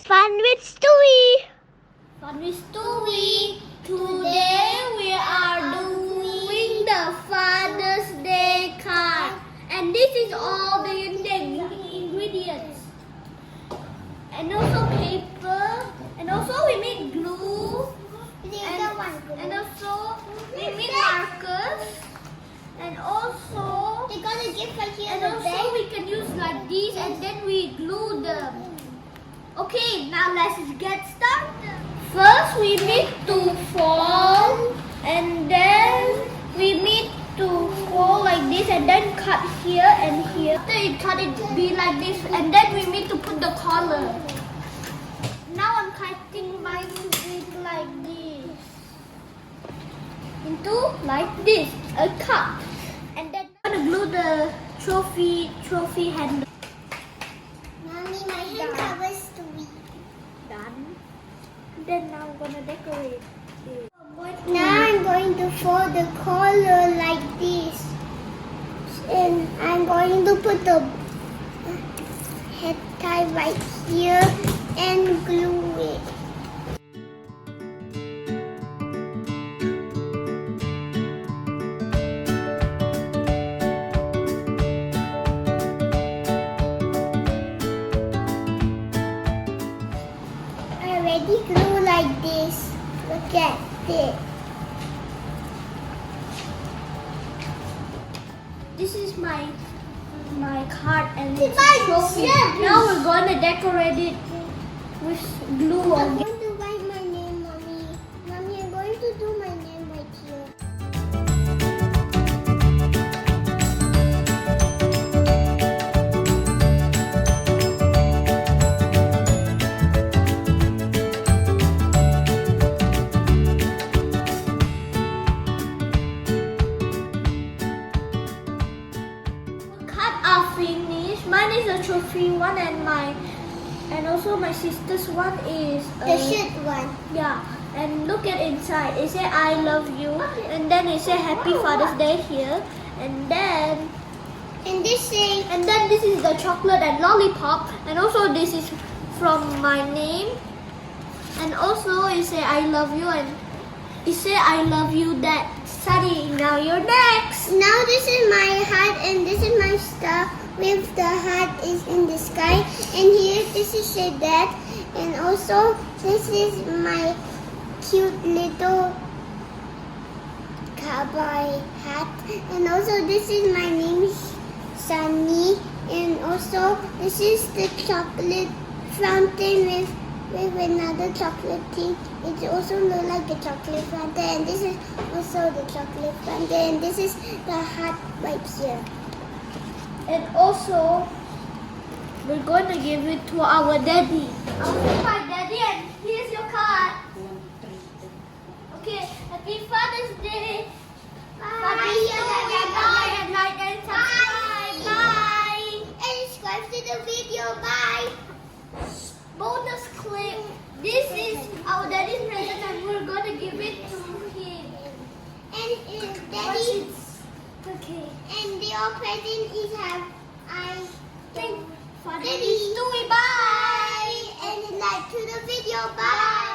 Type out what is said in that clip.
Fun with Stuey. Fun with Stuey. Today we are doing the Father's Day card, and this is all the ingredients, and also paper, and also we make glue, and also we make markers, and also They're gonna give right here. and also we can use like these, and then we glue them. Okay, now let's get started. First, we need to fold, and then we need to fold like this, and then cut here and here. After you cut it be like this, and then we need to put the color. Now I'm cutting mine like this into like this, a cup, and then I'm gonna glue the trophy handle. Mommy, my hand covers Stuey. Done. Then now I'm gonna decorate it. Now I'm going to fold the collar like this. And I'm going to put the head tie right here and glue it. I already glue like this. Look at this. This is my card and It's it's my a trophy. gem. Now we're gonna decorate it with glue I'm again. going to write my name, Mommy. Mommy, I'm going to do my name right here. Cut are finished. Mine is a trophy one, and also my sister's one is The shirt one. yeah. And look at inside. It says I love you, and then it says Happy Father's Day here, and then this is the chocolate and lollipop, and also this is from my name, and also it says I love you, and it says I love you, Dad. Sunny, now you're next. Now this is my hat and this is my star with the hat is in the sky, and here this is a dad, and also this is my cute little cowboy hat, and also this is my name Sunny, and also this is the chocolate fountain with another chocolate thing. It also looks like a chocolate fountain, and this is also the chocolate fountain, and this is the hat right here. And also, we're going to give it to our daddy. My daddy, and here's your card. Okay, Happy Father's Day. Bye. And like and subscribe. Bye. And subscribe to the video. Bye. Bonus clip. This is our daddy's present, and we're going to give it to him. And daddy, Okay. and your present is I Thank Father Daddy. Stuey. Bye. and like to the video. Bye.